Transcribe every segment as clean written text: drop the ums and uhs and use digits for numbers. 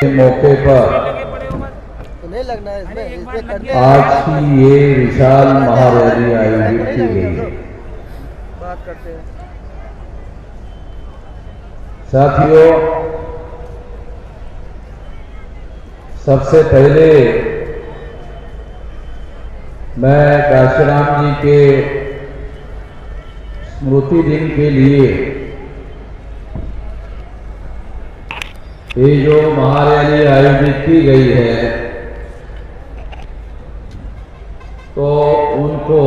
मौके पर आज की ये विशाल महारैली आयोजित की गई है। साथियों, सबसे पहले मैं काशीराम जी के स्मृति दिन के लिए ये जो महारैली आयोजित की गई है तो उनको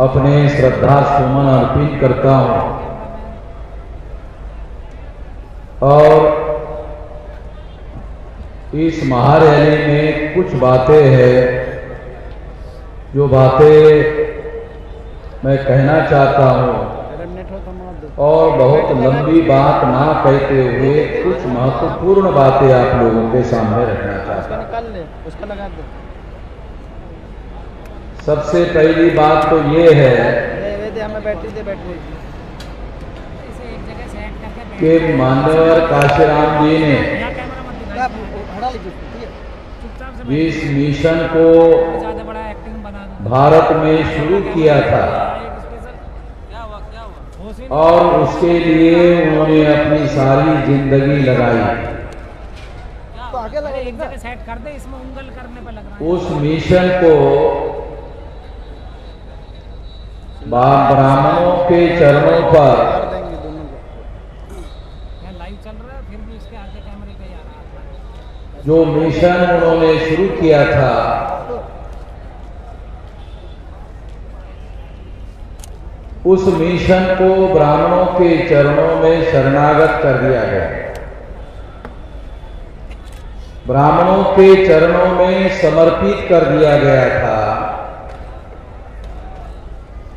अपने श्रद्धा सुमन अर्पित करता हूं और इस महारैली में कुछ बातें हैं जो बातें मैं कहना चाहता हूं और बहुत लंबी बात ना कहते हुए कुछ महत्वपूर्ण बातें आप लोगों के सामने रखना चाहता हूं। सबसे पहली बात तो ये है कि मान्यवर काशीराम जी ने जिस मिशन को भारत में शुरू किया था और उसके लिए उन्होंने अपनी सारी जिंदगी लगाई, उस मिशन को ब्राह्मणों के चरणों पर जो मिशन उन्होंने शुरू किया था उस मिशन को ब्राह्मणों के चरणों में शरणागत कर दिया गया। ब्राह्मणों के चरणों में समर्पित कर दिया गया था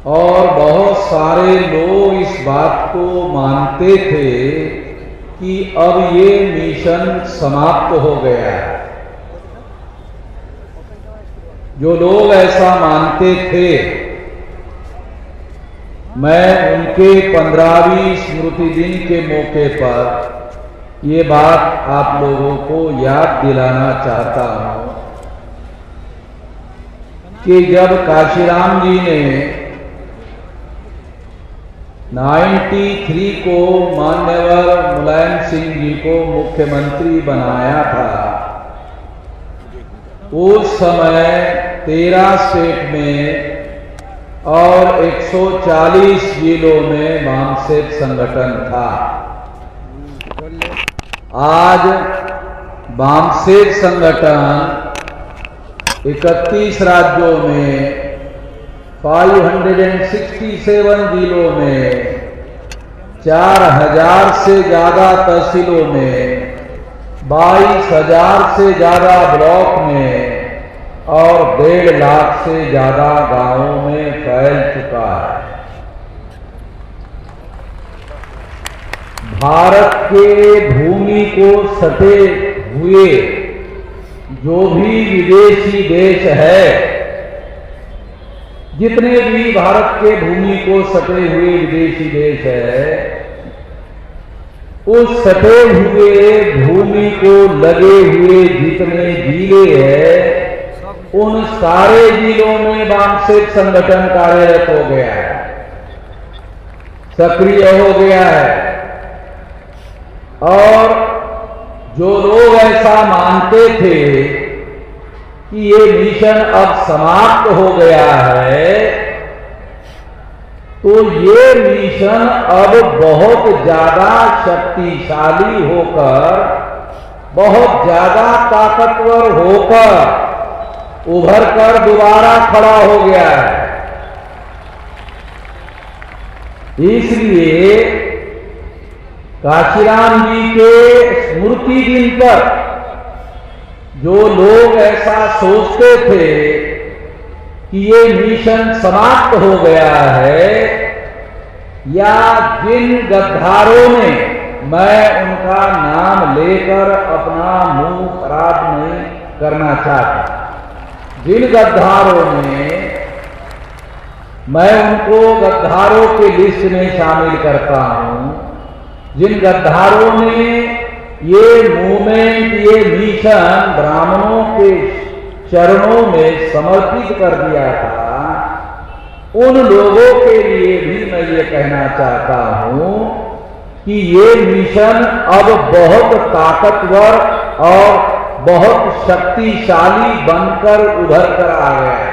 और बहुत सारे लोग इस बात को मानते थे कि अब ये मिशन समाप्त हो गया है। जो लोग ऐसा मानते थे, मैं उनके 15वीं स्मृति दिन के मौके पर ये बात आप लोगों को याद दिलाना चाहता हूं कि जब काशीराम जी ने 93 को मान्यवर मुलायम सिंह जी को मुख्यमंत्री बनाया था, उस समय 13 स्टेट में और 140 जिलों में वामसेक संगठन था। आज वामसेक संगठन 31 राज्यों में 567 जिलों में 4000 से ज्यादा तहसीलों में 22,000 से ज्यादा ब्लॉक में और 1.5 लाख से ज्यादा गांवों में फैल चुका है। भारत के भूमि को सटे हुए जो भी विदेशी देश है, जितने भी भारत के भूमि को सटे हुए विदेशी देश है, उस सटे हुए भूमि को लगे हुए जितने जिले हैं, उन सारे जिलों में वामसेक संगठन कार्यरत हो गया है, सक्रिय हो गया है। और जो लोग ऐसा मानते थे कि ये मिशन अब समाप्त हो गया है, तो ये मिशन अब बहुत ज्यादा शक्तिशाली होकर, बहुत ज्यादा ताकतवर होकर उभर कर दोबारा खड़ा हो गया है। इसलिए काशीराम जी के स्मृति दिन पर जो लोग ऐसा सोचते थे कि ये मिशन समाप्त हो गया है, या जिन गद्दारों ने, मैं उनका नाम लेकर अपना मुंह खराब नहीं करना चाहता, जिन गद्दारों ने, मैं उनको गद्दारों के लिस्ट में शामिल करता हूं, जिन गद्दारों ने ये मूवमेंट, ये मिशन ब्राह्मणों के चरणों में समर्पित कर दिया था, उन लोगों के लिए भी मैं ये कहना चाहता हूं कि ये मिशन अब बहुत ताकतवर और बहुत शक्तिशाली बनकर उभर कर आ गया है।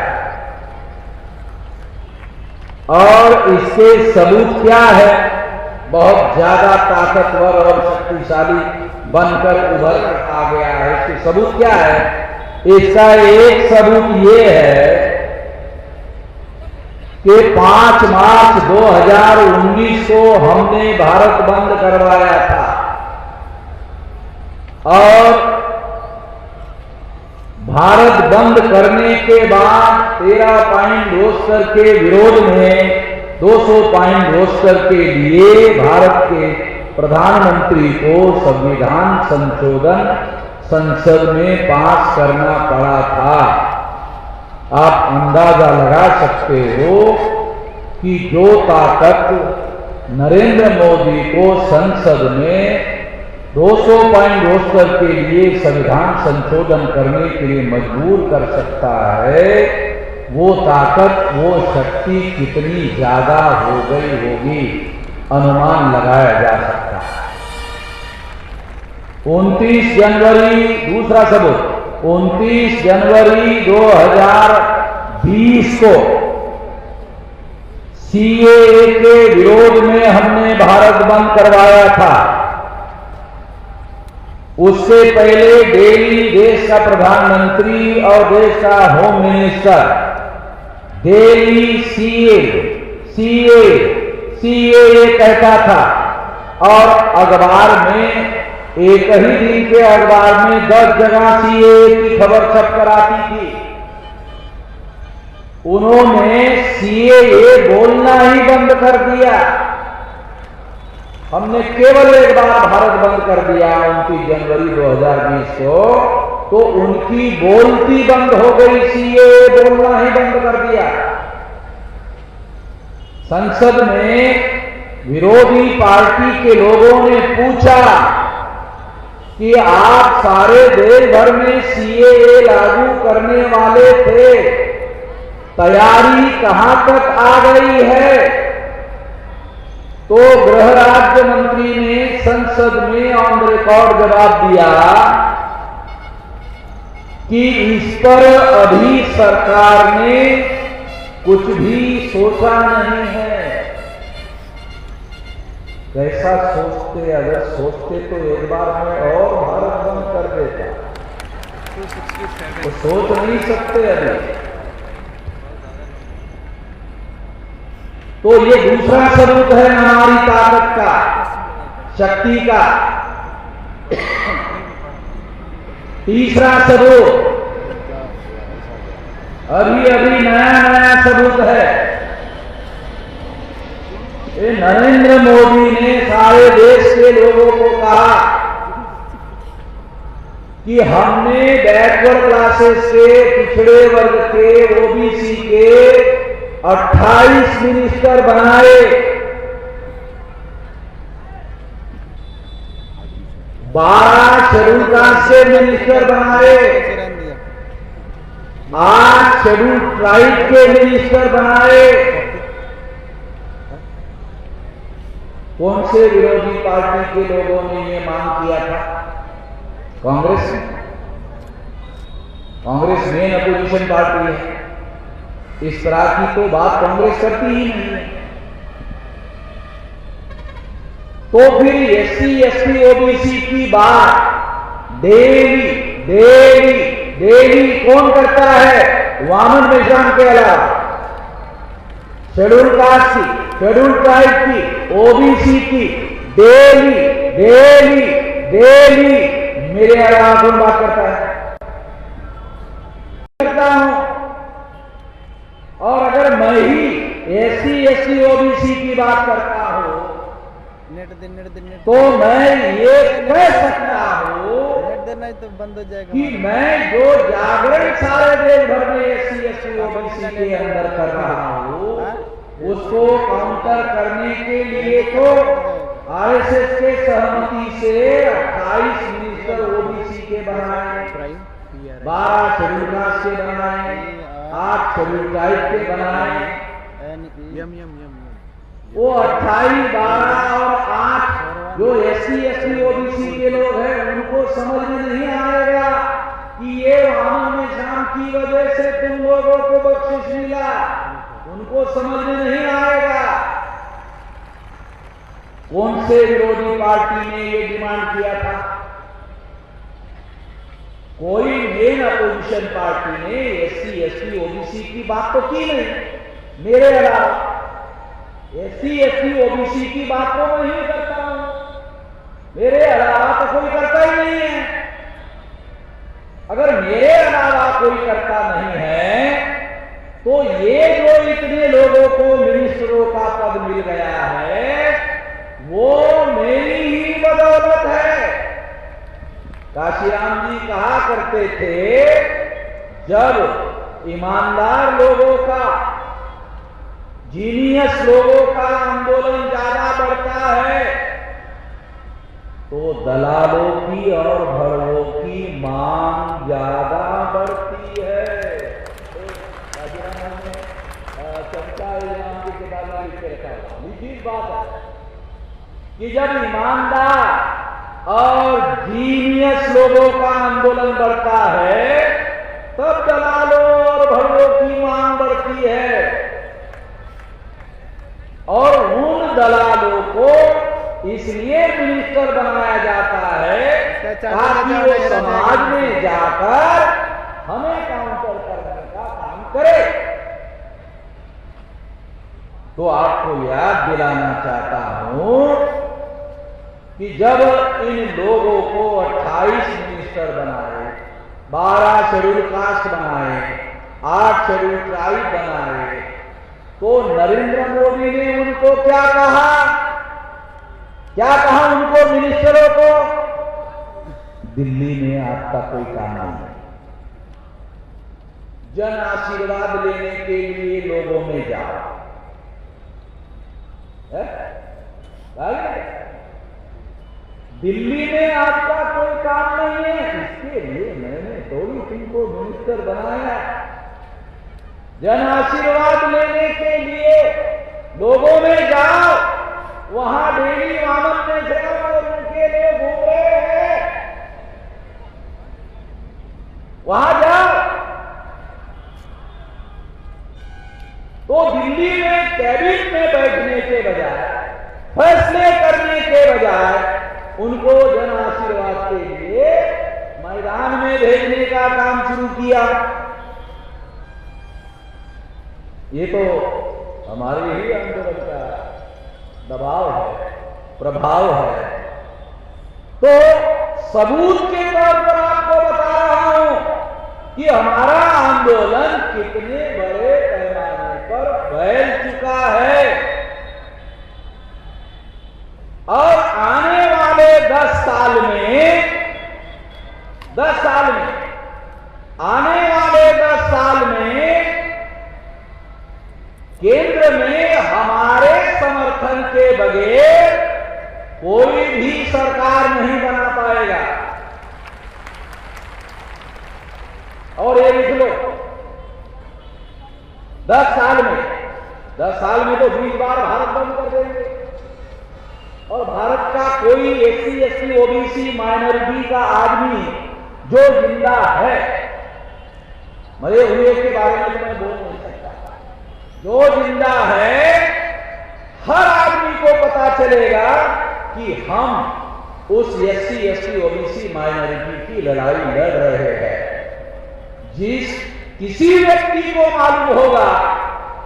और इसके सबूत क्या है? बहुत ज्यादा ताकतवर और शक्तिशाली बनकर उभर कर आ गया है। इसके सबूत क्या है? इसका एक सबूत ये है कि 5 मार्च 2019 को हमने भारत बंद करवाया था और भारत बंद करने के बाद 13 पॉइंट रोस्टर के विरोध में 200 पॉइंट रोस्टर के लिए भारत के प्रधानमंत्री को संविधान संशोधन संसद में पास करना पड़ा था। आप अंदाजा लगा सकते हो कि जो ताकत नरेंद्र मोदी को संसद में 200 पॉइंट रोस्टर के लिए संविधान संशोधन करने के लिए मजबूर कर सकता है, वो ताकत, वो शक्ति कितनी ज्यादा हो गई होगी, अनुमान लगाया जा सकता है। 29 जनवरी, दूसरा सबूत, 29 जनवरी 2020 को सीएए के विरोध में हमने भारत बंद करवाया था। उससे पहले दिल्ली देश का प्रधानमंत्री और देश का होम मिनिस्टर दिल्ली सीएए कहता था और अखबार में, एक ही दिन के अखबार में 10 जगह सीएए की खबर छपकर आती थी। उन्होंने सीएए बोलना ही बंद कर दिया। हमने केवल एक बार भारत बंद कर दिया 29 जनवरी 2020 को, तो उनकी बोलती बंद हो गई, सीएए बोलना ही बंद कर दिया। संसद में विरोधी पार्टी के लोगों ने पूछा कि आप सारे देश भर में सीएए लागू करने वाले थे, तैयारी कहां तक आ गई है? तो गृह राज्य मंत्री ने संसद में ऑन रिकॉर्ड जवाब दिया कि इस पर अभी सरकार ने कुछ भी सोचा नहीं है। कैसा सोचते? अगर सोचते तो एक बार में और भारत बंद कर देता, तो सोच नहीं सकते अभी। तो ये दूसरा सबूत है हमारी ताकत का, शक्ति का। तीसरा सबूत, अभी अभी नया सबूत है। ये नरेंद्र मोदी ने सारे देश के लोगों को कहा कि हमने बैकवर्ड क्लासेस के, पिछड़े वर्ग के, ओबीसी के 28 मिनिस्टर बनाए, 12 शेड्यूल कास्ट के मिनिस्टर बनाए, 8 शेड्यूल ट्राइब के मिनिस्टर बनाए। कौन से विरोधी पार्टी के लोगों ने ये मांग किया था? कांग्रेस ने। कांग्रेस मेन अपोजिशन पार्टी है। इस तरह की तो बात कांग्रेस करती ही नहीं है। तो फिर एससी एसटी ओबीसी की बात डेली कौन करता है? वामन निशान के अलावा शेड्यूल कास्ट की, शेड्यूल ट्राइब की, ओबीसी की, डेली मेरे अलावा कौन बात करता है? करता हूं। और अगर मैं ही एससी एसटी ओबीसी की बात करता हूं तो मैं ये कह सकता हूं तो बंद हो जाएगा कि मैं जो जागरण सारे देश भर में एससी एसटी ओबीसी के अंदर कर रहा हूं, उसको काउंटर करने के लिए तो आरएसएस के सहमति से 28 मिनिस्टर ओबीसी के बनाए, 12 शेड्यूल कास्ट के बनाए, 8 शेड्यूल ट्राइब के बनाए। वो 28, 12 और 8 जो एससी एसटी ओबीसी के लोग हैं उनको समझ में नहीं आएगा कि ये वामन निशान की वजह से तुम लोगों को बख्शिश मिला। उनको समझ में नहीं आएगा। कौन से विरोधी पार्टी ने ये डिमांड किया था? कोई मेन अपोजिशन पार्टी ने एससी एसटी ओबीसी की बात तो की नहीं। मेरे अलावा एससी एसटी ओबीसी की बात तो मैं ही करता हूं। मेरे अलावा तो कोई करता ही नहीं है। अगर मेरे अलावा कोई करता नहीं है तो ये जो इतने लोगों को मिनिस्टरों का पद मिल गया है वो मेरी ही बदौलत है। काशीराम जी कहा करते थे, जब ईमानदार लोगों का, जीनियस लोगों का आंदोलन ज्यादा बढ़ता है तो दलालों की और भड़वों की मांग ज्यादा बढ़ती है। काशीराम ने चर्चा इमाम की किताब में लिख के रखा है, निश्चित बात है कि जब ईमानदार और जीनियस लोगों का आंदोलन बढ़ता है तब दलालों और भड़वों की मांग बढ़ती है। और उन दलालों को इसलिए मिनिस्टर बनाया जाता है ताकि वो समाज में जाकर हमें काउंटर करने का काम करे। तो आपको याद दिलाना चाहता हूं कि जब इन लोगों को 28 मिनिस्टर बनाए, 12 शेड्यूल कास्ट बनाए, 8 शेड्यूल ट्राइब बनाए, तो नरेंद्र मोदी ने उनको क्या कहा? क्या कहा उनको मिनिस्टरों को? दिल्ली में आपका कोई काम नहीं है, जन आशीर्वाद लेने के लिए लोगों में जाओ। दिल्ली में आपका कोई काम नहीं है, इसके लिए मैंने थोड़ी तुमको मिनिस्टर बनाया। जन आशीर्वाद लेने के लिए लोगों में जाओ, वहां डेली वामन में और उनके लिए घूम रहे हैं, वहां जाओ। तो दिल्ली में कैबिनेट में बैठने के बजाय, फैसले करने के बजाय उनको जन आशीर्वाद के लिए मैदान में भेजने का काम शुरू किया। ये तो हमारे ही आंदोलन का दबाव है, प्रभाव है। तो सबूत के तौर पर आपको बता रहा हूं कि हमारा आंदोलन कितने बड़े पैमाने पर फैल चुका है। और आने वाले 10 साल में, आने वाले 10 साल में केंद्र में हमारे समर्थन के बगैर कोई भी सरकार नहीं बना पाएगा। और ये लिख लो, 10 साल में तो 20 बार भारत बंद कर देंगे और भारत का कोई एससी एसटी ओबीसी माइनॉरिटी का आदमी जो जिंदा है, मरे हुए के बारे में तो मैं बोल नहीं सकता, जो जिंदा है हर आदमी को पता चलेगा कि हम उस एससी एसटी ओबीसी माइनॉरिटी की लड़ाई लड़ रहे हैं। किसी व्यक्ति को मालूम होगा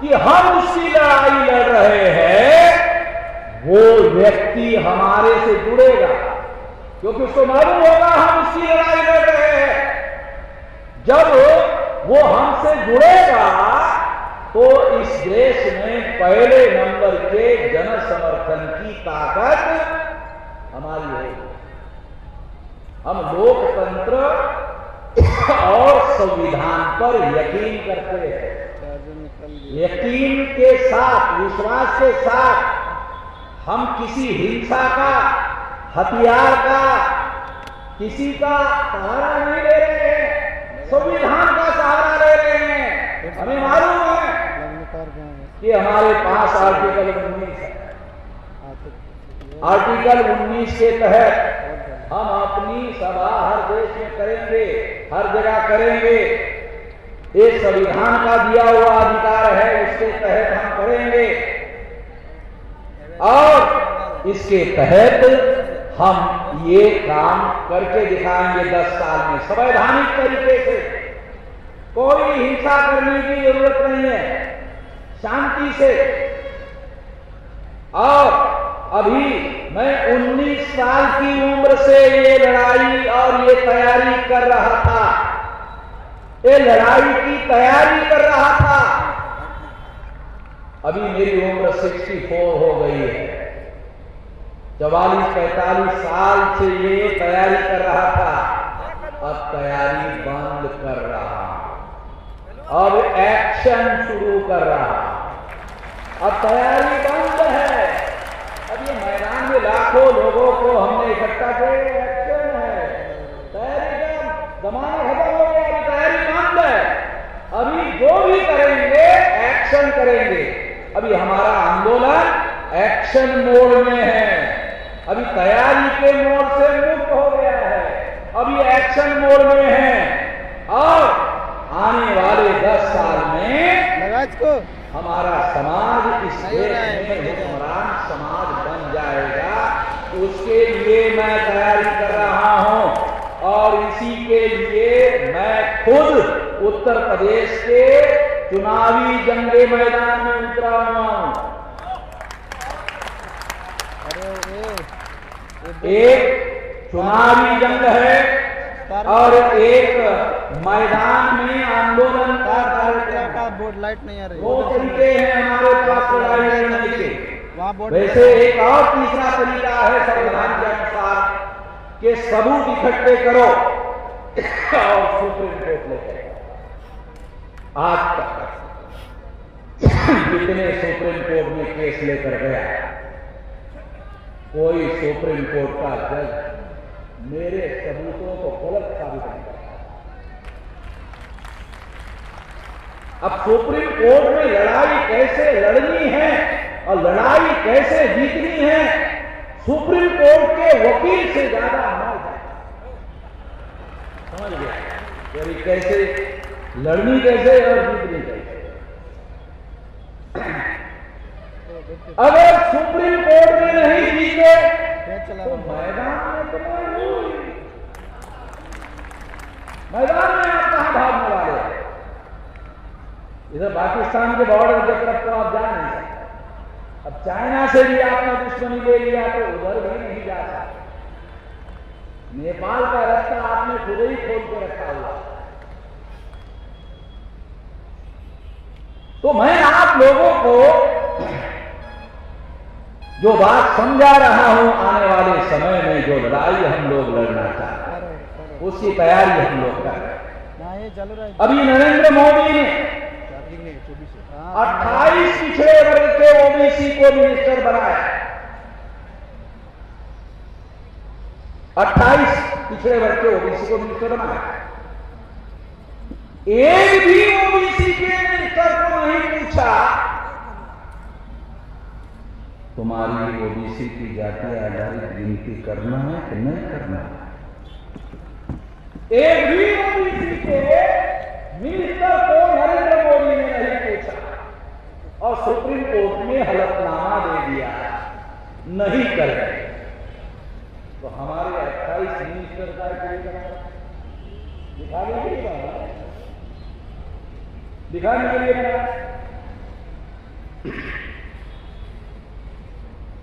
कि हम उसकी लड़ाई लड़ रहे हैं, वो व्यक्ति हमारे से जुड़ेगा, क्योंकि उसको मालूम होगा हम उसकी लड़ाई लड़ रहे हैं। जब वो हमसे जुड़ेगा तो इस देश में पहले नंबर के जन समर्थन की ताकत हमारी होगी। हम लोकतंत्र और संविधान पर यकीन करते हैं। यकीन के साथ, विश्वास के साथ हम किसी हिंसा का, हथियार का, किसी का सहारा नहीं ले रहे हैं, संविधान का सहारा ले रहे हैं। हमें मालूम है कि हमारे पास आर्टिकल 19 है। आर्टिकल 19 के तहत हम अपनी सभा हर देश में करेंगे, हर जगह करेंगे। ये संविधान का दिया हुआ अधिकार है, उसके तहत हम करेंगे और इसके तहत हम ये काम करके दिखाएंगे 10 साल में संवैधानिक तरीके से। कोई हिंसा करने की जरूरत नहीं है, शांति से। और अभी मैं 19 साल की उम्र से ये लड़ाई और ये तैयारी कर रहा था, ये लड़ाई की तैयारी कर रहा था। अभी मेरी उम्र 64 हो गई है। 44-45 साल से ये तैयारी कर रहा था, अब तैयारी बंद कर रहा, अब एक्शन शुरू कर रहा। अब तैयारी बंद है। अब ये मैदान में लाखों लोगों को हमने इकट्ठा किया, एक्शन है, तैयारी का जमाना खत्म हो गया, अभी तैयारी बंद है। अभी जो भी करेंगे एक्शन करेंगे। अभी हमारा आंदोलन एक्शन मोड में है, अभी तैयारी के मोड से मुक्त हो गया है, अभी एक्शन मोड में है। और आने वाले 10 साल में हमारा समाज इस देश में हुक्मरान समाज बन जाएगा। उसके लिए मैं तैयारी कर रहा हूं और इसी के लिए मैं खुद उत्तर प्रदेश के चुनावी जंगे मैदान में उतरा हुआ हूं। एक चुनावी जंग है और एक मैदान में आंदोलन का बोर्ड लाइट नहीं आ रही। 2 तरीके हैं हमारे पास लड़ाई लड़ने के। वैसे एक और तीसरा तरीका है संविधान के अनुसार कि सबूत इकट्ठे करो और सुप्रीम कोर्ट लेके। आज तक कितने सुप्रीम कोर्ट में केस लेकर गया, कोई सुप्रीम कोर्ट का जज मेरे सबूतों को गलत साबित नहीं करता। अब सुप्रीम कोर्ट में लड़ाई कैसे लड़नी है और लड़ाई कैसे जीतनी है, सुप्रीम कोर्ट के वकील से ज्यादा हमारे समझ गया यानी कैसे लड़नी कैसे और जीतनी कैसे। अगर सुप्रीम कोर्ट में नहीं जीते तो मैदान में तो मैदान में आप कहां भागने वाले हैं। इधर पाकिस्तान के बॉर्डर की तरफ तो आप जा नहीं सकते। अब चाइना से भी आपने दुश्मनी ले लिया तो उधर भी नहीं जा सकते। नेपाल का रास्ता आपने खुद ही खोल के रखा हुआ। तो मैं आप लोगों को जो बात समझा रहा हूं, आने वाले समय में जो लड़ाई हम लोग लड़ना चाहते हैं उसकी तैयारी हम लोग कर रहे हैं। अभी नरेंद्र मोदी ने 28 पिछड़े वर्ग के ओबीसी को मिनिस्टर बनाया। 28 पिछड़े वर्ग के ओबीसी को मिनिस्टर बनाया। एक भी ओबीसी के मिनिस्टर को नहीं पूछा तुम्हारी ओबीसी की जाति आधारित गिनती करना है कि नहीं करना है। एक भी ओबीसी के मिनिस्टर को नरेंद्र मोदी ने नहीं पूछा और सुप्रीम कोर्ट में हलफनामा दे दिया नहीं कर रहे। तो हमारे 28 मिनिस्टर का दिखाने के लिए बना, दिखाने के लिए बना।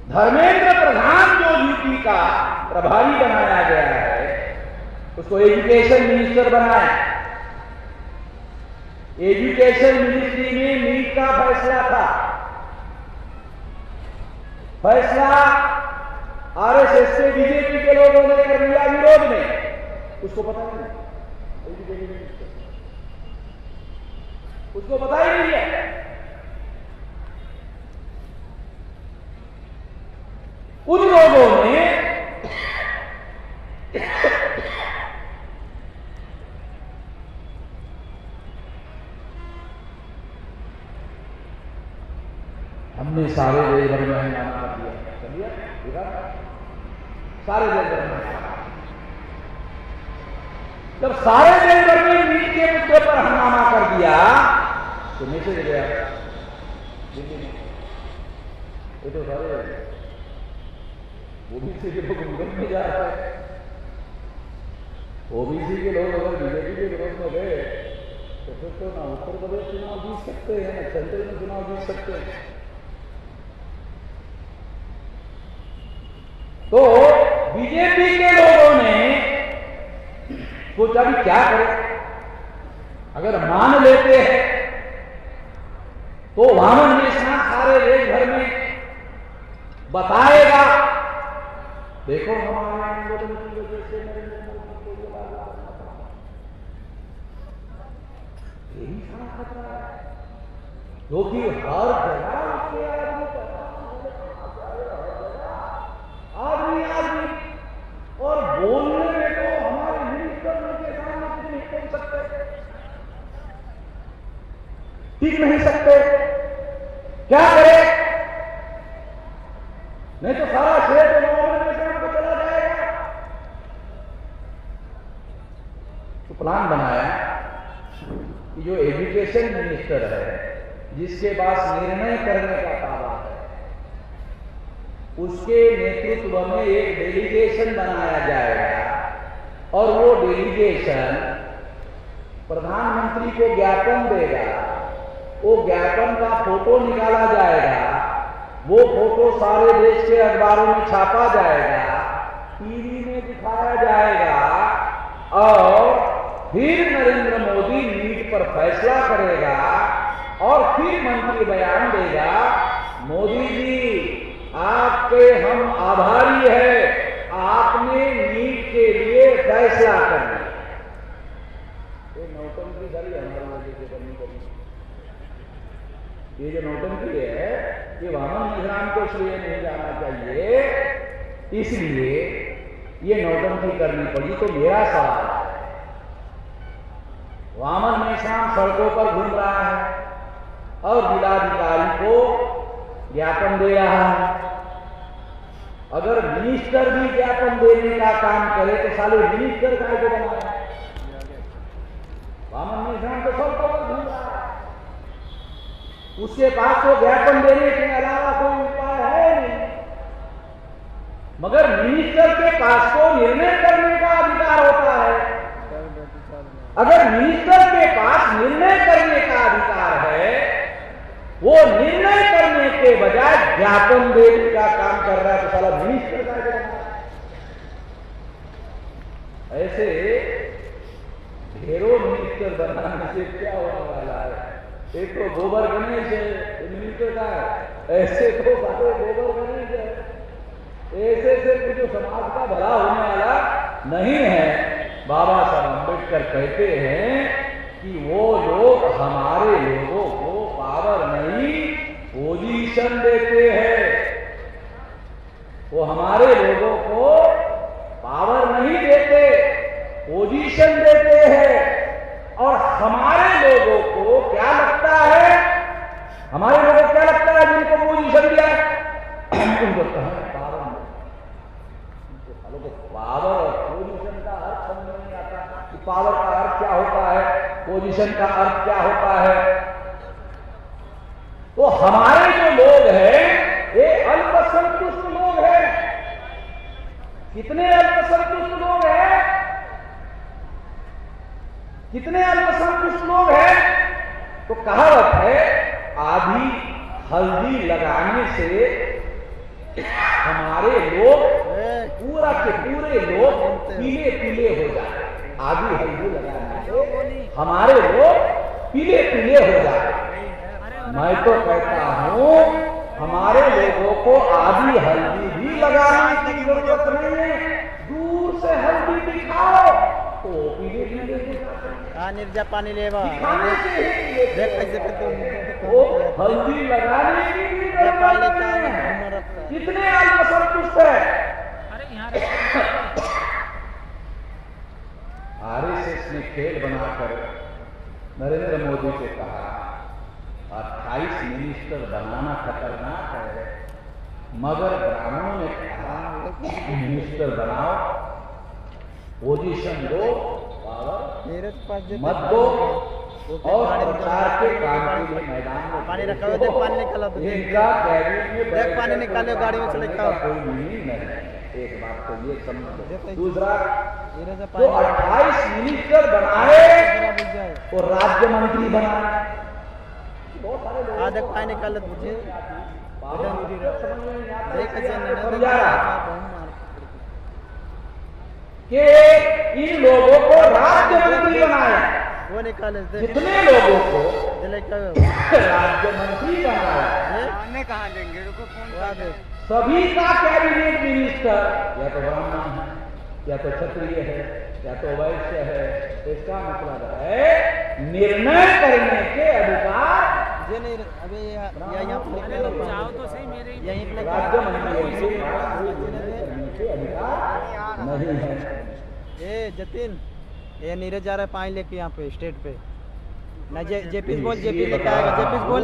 धर्मेंद्र प्रधान जो यूपी का प्रभारी बनाया गया है उसको एजुकेशन मिनिस्टर बनाया। एजुकेशन मिनिस्ट्री में नीट का फैसला था। फैसला आरएसएस से बीजेपी के लोगों ने कर लिया विरोध में। उसको पता नहीं, एजुकेशन मिनिस्टर उसको पता ही नहीं है। उन लोगों ने हमने सारे देश भर में हंगामा कर दिया, चलिए सारे देश भर में। जब सारे देश भर में नीट के मुद्दे पर हंगामा कर दिया तो मैसेज गया दिल्ली में, ये तो सारे ओबीसी के लोग विरोध में जा रहे हैं। ओबीसी के लोग अगर बीजेपी के विरोध में गए तो फिर तो ना उत्तर प्रदेश चुनाव जीत सकते हैं ना सेंट्रल में चुनाव जीत सकते हैं। तो बीजेपी के लोगों ने सोचा भी क्या करें, अगर मान लेते हैं तो वामन निशान सारे देश भर में बताएगा, देखो हमारे आंदोलन की वजह से नरेंद्र मोदी को ये लागू करना पड़ा। यही सारा खतरा है, क्योंकि हर जगह उसके आदमी और बोलने में तो हमारे मिनिस्टर के सामने कुछ नहीं बोल सकते, टिक नहीं सकते, क्या करें? नहीं तो सारा श्रेय तो को चला जाएगा। तो प्लान बनाया कि जो एजुकेशन मिनिस्टर है, जिसके पास निर्णय करने का पावर है, उसके नेतृत्व में एक डेलीगेशन बनाया जाएगा और वो डेलीगेशन प्रधानमंत्री को ज्ञापन देगा। वो ज्ञापन का फोटो निकाला जाएगा, वो फोटो सारे देश के अखबारों में छापा जाएगा, टीवी में दिखाया जाएगा और फिर नरेंद्र मोदी नीट पर फैसला करेगा और फिर मंत्री बयान देगा, मोदी जी आपके हम आभारी हैं, आपने नीट के लिए फैसला कर दिया। ये नौटंकी सारी हमारे लोगों से करनी पड़ी। ये जो नौटंकी है ये वामन निगरान को श्रेय नहीं जाना चाहिए, इसलिए ये नौटंकी करनी पड़ी। तो मेरा सवाल है, वामन निशान सड़कों पर घूम रहा है और जिलाधिकारी को ज्ञापन दे रहा है। अगर मिनिस्टर भी ज्ञापन देने का काम करे तो साले मिनिस्टर का जो बनाया, वामन निशान तो सड़कों पर घूम रहा है, उसके पास तो ज्ञापन देने के अलावा कोई उपाय है नहीं। मगर मिनिस्टर के पास तो निर्णय करने का अधिकार होता है। अगर मिनिस्टर के पास निर्णय करने का अधिकार है, वो निर्णय करने के बजाय ज्ञापन देने का काम कर रहा है, तो साला मिनिस्टर का क्या? ऐसे ढेरों मिनिस्टर बनाने से क्या होने वाला है? एक तो गोबर गणेश है मिनिस्टर का है, ऐसे तो सारे गोबर गणेश है, ऐसे से कुछ समाज का भला होने वाला नहीं है। बाबा साहब अम्बेडकर कहते हैं कि वो लोग हमारे लोगों को पावर नहीं पोजीशन देते हैं, वो हमारे लोगों को पावर नहीं देते, पोजीशन देते हैं। और हमारे लोगों को क्या लगता है, हमारे लोगों को क्या लगता है जिनको पोजीशन दिया उनको पावर नहीं। पावर और पोजीशन का अर्थ समझ नहीं आता कि पावर का अर्थ क्या होता है, पोजीशन का अर्थ क्या होता है। तो हमारे जो लोग हैं ये अल्पसंतुष्ट लोग हैं। कितने अल्पसंतुष्ट लोग हैं, कितने अल्पसंतुष्ट लोग हैं? तो कहावत है, आधी हल्दी लगाने से हमारे लोग पूरा के पूरे लोग पीले पीले हो जाए। आधी हल्दी लगाने से हमारे लोग पीले पीले हो जाए। मैं तो कहता हूं हमारे लोगों को आधी हल्दी भी लगाने की जरूरत नहीं है, दूर से हल्दी दिखाओ तो पीले पीले निर्जा पानी लेवा देख कैसे वो हल्दी लगाने की भी जरूरत नहीं है। कितने अल्पसंतुष्ट मिनिस्टर बनाना खतरनाक है, मगर ब्राह्मणों ने कहा मिनिस्टर बनाओ, पोजीशन दो, पावर मत दो, और प्रचार के काम के लिए मैदान में पानी रखा हुआ, देख पानी निकाला तो इनका कैबिनेट में देख पानी निकाले गाड़ी में चले का कोई मीनिंग नहीं है। एक बात तो ये समझो। दूसरा, नीरज तो 28 मिनिस्टर बनाए और राज्य मंत्री बनाए, बहुत सारे लोग हाँ देख पानी निकाले तुझे देख कि इन लोगों को राज्य मंत्री बनाया, वो निकाले जितने लोगों को राज्य राज्य मंत्री बनाया कहाँ देंगे, रुको फोन सभी का कैबिनेट मिनिस्टर या तो ब्राह्मण है, या तो क्षत्रिय है, या तो वैश्य है। इसका मतलब है निर्णय करने के अधिकार ये नहीं। अबे यहाँ पे जाओ तो सही, मेरे यहीं पे राज्य मंत्री के अधिकार नहीं है। ए जतिन, ये नीरज जा रहा है पानी लेके यहाँ पे स्टेट पे ना। जेपी बोल, जेपी लेके आएगा, जेपी बोल।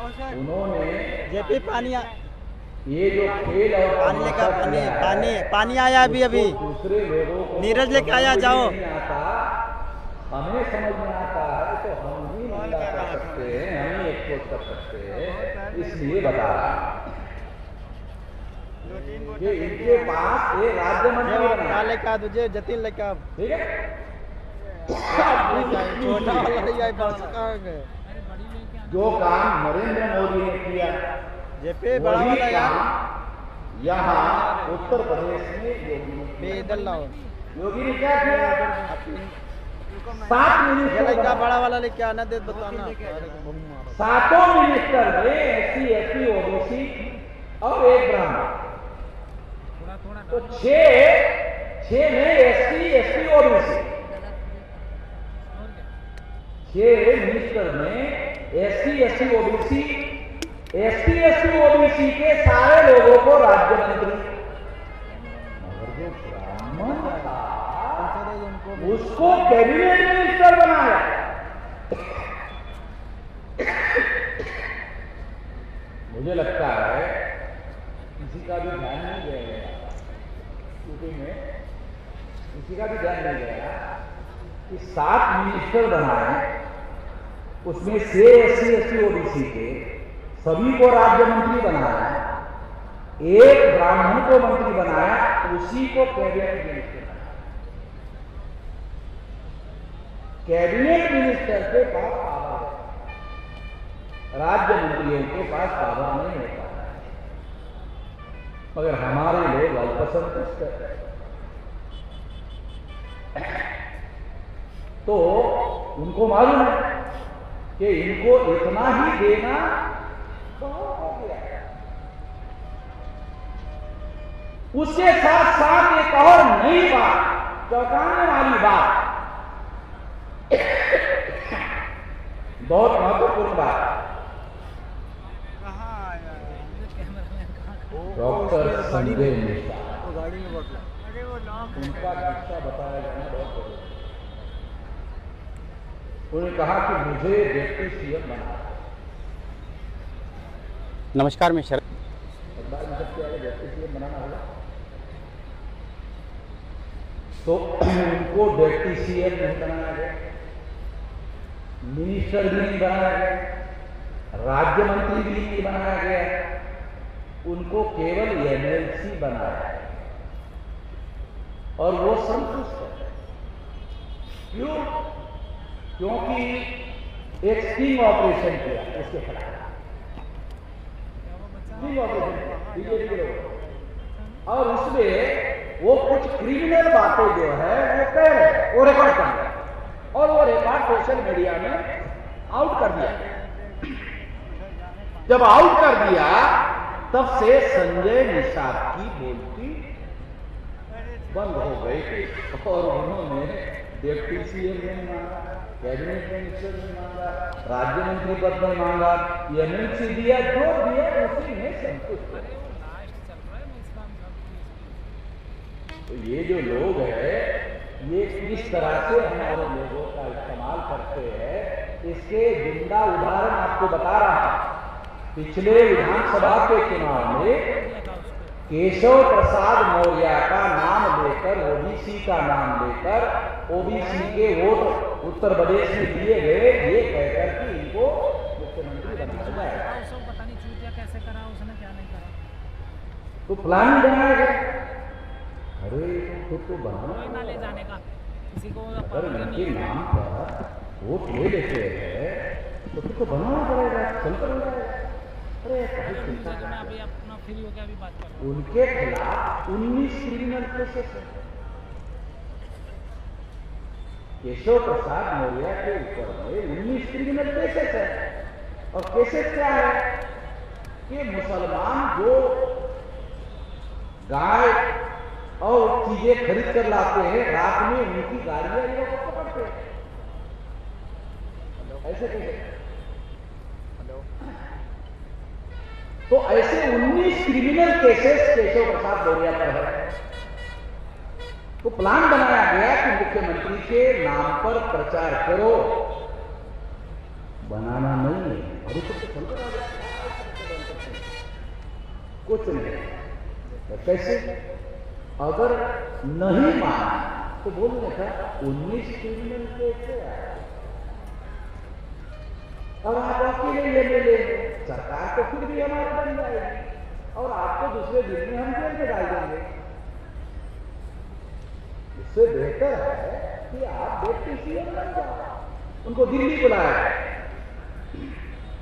उन्होंने जेपी पानी ये जो खेल और पानी लेकर पानी आया अभी दूसरे लोगों को नीरज लेके आया, जाओ। हमें समझ में आता है तो हम भी निंदा कर सकते हैं, हम ही एक्सपोज कर सकते हैं। इसलिए बता रहा कि इनके पास ये राज्य मंत्री बना लेकर तुझे जतिन लेकर, ठीक है। छोटा जो काम नरेंद्र मोदी ने किया, जेपी बड़ा वाला यार, यहाँ उत्तर प्रदेश में योगी लाओ। योगी ने क्या किया? 7 मिनिस्टर क्या बड़ा वाला लेके आना दे, बताना। 7 मिनिस्टर में SC ST OBC और एक ब्राह्मण, तो 6 में SC ST OBC, 6 मिनिस्टर में SC ST OBC, SC ST OBC के सारे लोगों को राज्य मंत्री, मगर जो ब्राह्मण था उसको कैबिनेट मिनिस्टर बनाया। मुझे लगता है किसी का भी ध्यान नहीं गया यूपी में, किसी का भी ध्यान नहीं गया कि 7 मिनिस्टर बनाए, उसमें 6 SC ST OBC के सभी को राज्य मंत्री बनाया, एक ब्राह्मण को मंत्री बनाया, उसी को कैबिनेट मिनिस्टर बनाया। कैबिनेट मिनिस्टर के पास पावर है, राज्य मंत्रियों के पास पावर नहीं होता है। मगर हमारे लोग अल्पसंतुष्ट हैं, तो उनको मालूम है कि इनको इतना ही देना बहुत हो गया। उसके साथ साथ एक और नई बात, चौंकाने वाली बात, बहुत महत्वपूर्ण बात, डॉक्टर संजय मिश्रा, उनका किस्सा बताया जाना बहुत जरूरी है। उन्होंने कहा कि मुझे डिप्टी CM बना। नमस्कार, मैं शरद। सरदार में सबसे आगे डिप्टी CM बनाना होगा, तो उनको डिप्टी CM नहीं बनाया गया, मिनिस्टर भी नहीं बनाया गया, राज्य मंत्री भी नहीं बनाया गया, उनको केवल MLC बनाया गया और वो संतुष्ट है। क्यों? क्योंकि एक स्टिंग ऑपरेशन किया इसके खिलाफ, स्टिंग ऑपरेशन किया बीजेपी के लोग, और उसमें वो कुछ क्रिमिनल बातें जो है वो कह रहे, वो रिकॉर्ड कर रहे, और वो रिकॉर्ड सोशल मीडिया में आउट कर दिया। जब आउट कर दिया तब से संजय निषाद की बोलती बंद हो गई और उन्होंने डिप्टी CM नहीं मांगा, कैबिनेट मिनिस्टर नहीं मांगा, राज्य मंत्री पद नहीं मांगा, MLC दिया, जो दिया उसी में संतुष्ट है। तो ये जो लोग हैं ये किस तरह से हमारे लोगों का इस्तेमाल करते हैं, इसके जिंदा उदाहरण आपको बता रहा हूं। पिछले विधानसभा के चुनाव में केशव प्रसाद मौर्य का नाम लेकर, ओबीसी का नाम लेकर, ओबीसी के वोट उत्तर प्रदेश में दिए गए, ये कहकर कि इनको मुख्यमंत्री बनाया जाएगा। पता नहीं चूतिया कैसे करा, उसने क्या नहीं करा, तो प्लान बनाया गया। अरे खुद तो बनाना, कोई ना ले जाने का किसी को, अगर इनके नाम पर वोट ले लेते हैं तो फिर तो बनाना पड़ेगा, चलकर हो जाएगा। अरे उनसे जो मैं अभी अपना फ्री हो गया अभी बात कर रहा हूँ। उनके खिलाफ 19 क्रिमिनल केसेस है। केशव प्रसाद मौर्य के ऊपर में 19 क्रिमिनल केसेस है। और केसेस क्या है कि मुसलमान जो गाय और चीजें खरीद कर लाते हैं, रात में उनकी गाड़ियां ये लोग पकड़ते हैं। ऐसे कैसे? तो ऐसे 19 क्रिमिनल केसेस केशव प्रसाद मौर्य पर है। तो प्लान बनाया गया कि मुख्यमंत्री के नाम पर प्रचार करो, बनाना नहीं है। अभी तो चल रहा है, कुछ नहीं। तो कैसे? अगर नहीं माना तो बोलने का 19 क्रिमिनल केस है और आप अकेले ये ले लेंगे, सरकार तो फिर भी हमारी बन जाएगी और आपको दूसरे दिन में हम जेल में डाल देंगे। इससे बेहतर है कि आप डिप्टी सीएम बन जाओ। उनको दिल्ली बुलाया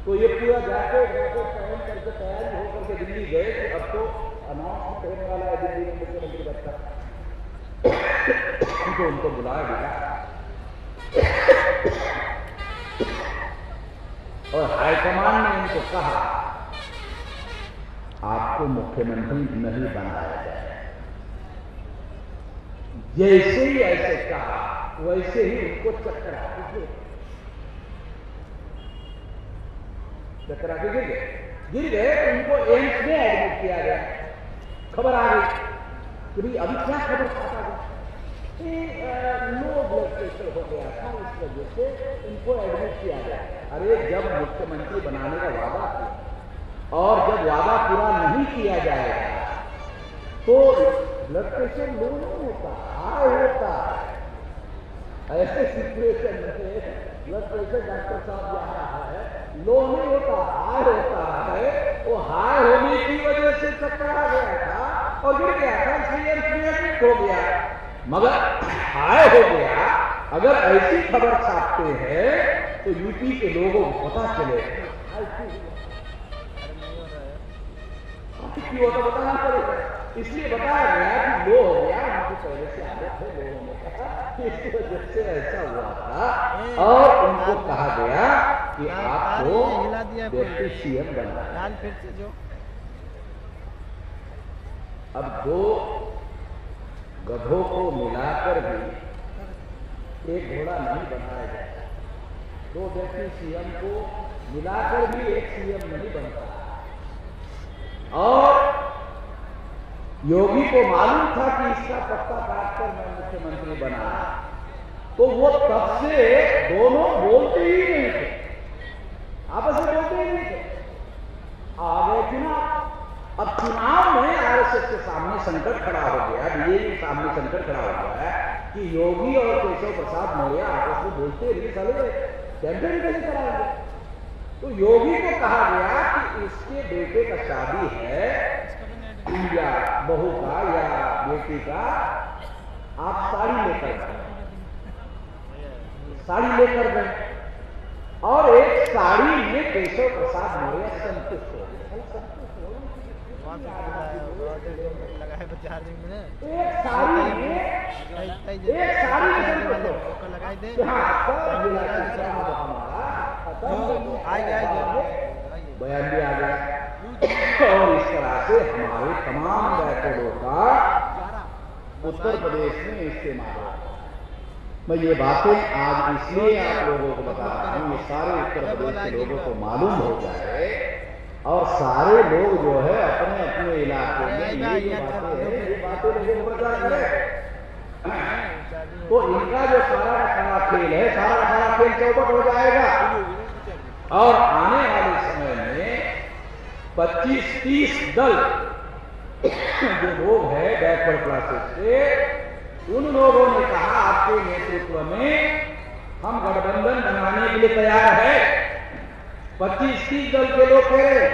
तो ये पूरा जाके पहन करके तैयारी हो करके दिल्ली गए कि अब तो अनाउंसमेंट होने वाला है दिल्ली में मुख्यमंत्री बनता। तो उनको बुलाया गया और हाईकमान ने उनको कहा आपको मुख्यमंत्री नहीं बनाया जाए। जैसे ही ऐसे कहा वैसे ही उनको चक्कर आके गिर गए। तो उनको एम्स में एडमिट किया गया। खबर आ गई कि भाई अभी क्या खबर आता गया, लो ब्लड प्रेशर हो गया था, इस वजह से उनको एडमिट किया गया। अरे जब मुख्यमंत्री बनाने का वादा किया और जब वादा पूरा नहीं किया जाएगा तो ब्लड प्रेशर लो नहीं होता, हाई होता है। ऐसे सिचुएशन में ब्लड प्रेशर डॉक्टर साहब जा रहा है, लो नहीं होता, हाई होता है। वो हाई होने की वजह से चक्कर आ गया था और गिर गया था, इसलिए एडमिट हो गया। मगर हाई हो गया, अगर ऐसी खबर छापते हैं तो यूपी के लोगों को पता चले क्यों होता बताना पड़ेगा। इसलिए बताया गया कि लो हो गया, उनको पहले से आदत है लो होने का, इसकी वजह से ऐसा हुआ था। और उनको कहा गया कि आपको डिप्टी सीएम बनना। फिर से जो अब दो गधों को मिलाकर भी एक घोड़ा नहीं बनाया जाता, दो डिप्टी सीएम को मिलाकर भी एक सीएम नहीं बनता। और योगी को मालूम था कि इसका पत्ता काटकर मैं मुख्यमंत्री बना, तो वो तब से दोनों बोलते ही नहीं थे, आपस में बोलते ही नहीं थे। आ गए चुनाव। अब चुनाव में आरएसएस के सामने संकट खड़ा हो गया, बीजेपी के सामने संकट खड़ा हो गया कि योगी और केशव प्रसाद मौर्य आपस में बोलते नहीं, चले कैंपेन कैसे कराएंगे। तो योगी को कहा गया कि इसके बेटे का शादी है या बहू का या बेटी का, आप साड़ी लेकर गए और एक साड़ी में केशव प्रसाद मौर्य संतुष्ट हो गए। एक साड़ी बयान भी आ गया और इस तरह से हमारे तमाम बैठकों का उत्तर प्रदेश में इस्तेमाल हो। मैं ये बातें आज इसलिए आप लोगों को बता रहा हूँ, ये सारे उत्तर प्रदेश के लोगों को मालूम हो जाए और सारे लोग जो है अपने अपने इलाके में ये बातें लोगों को प्रचार करें। तो इनका जो सारा का सारा खेल है, सारा का सारा खेल चौपट हो जाएगा और आने वाले समय में 25-30 दल जो लोग हैं बैकवर्ड क्लासेस से, उन लोगों ने कहा आपके नेतृत्व में हम गठबंधन बनाने के लिए तैयार है। 25-30 दल के लोग कह रहे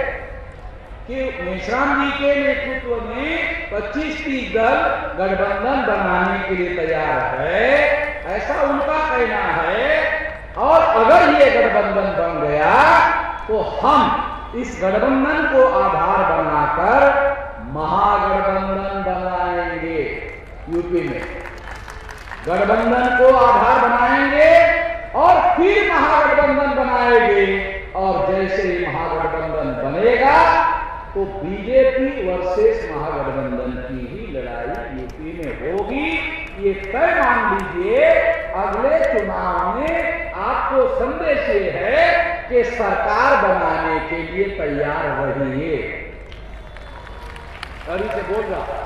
कि मेश्राम जी के नेतृत्व में 25-30 दल गठबंधन बनाने के लिए तैयार है, ऐसा उनका कहना है। और अगर ये गठबंधन बन गया तो हम इस गठबंधन को आधार बनाकर महागठबंधन बनाएंगे। यूपी में गठबंधन को आधार बनाएंगे और फिर महागठबंधन बनाएंगे। और जैसे ही महागठबंधन बनेगा तो बीजेपी वर्सेस महागठबंधन की ही लड़ाई यूपी में होगी। ये तय मान लीजिए। अगले चुनाव में आपको संदेश ये है कि सरकार बनाने के लिए तैयार रहिए। अभी से बोल रहा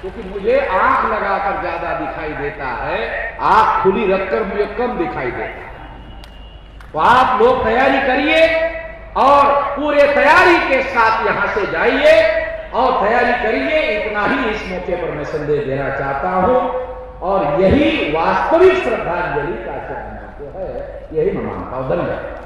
क्योंकि मुझे आंख लगाकर ज्यादा दिखाई देता है, आंख खुली रखकर मुझे कम दिखाई देता है। तो आप लोग तैयारी करिए और पूरे तैयारी के साथ यहां से जाइए और तैयारी करिए। इतना ही इस मौके पर मैं संदेश देना चाहता हूं और यही वास्तविक श्रद्धांजलि का है, यही मैं मानता हूं। धन्यवाद।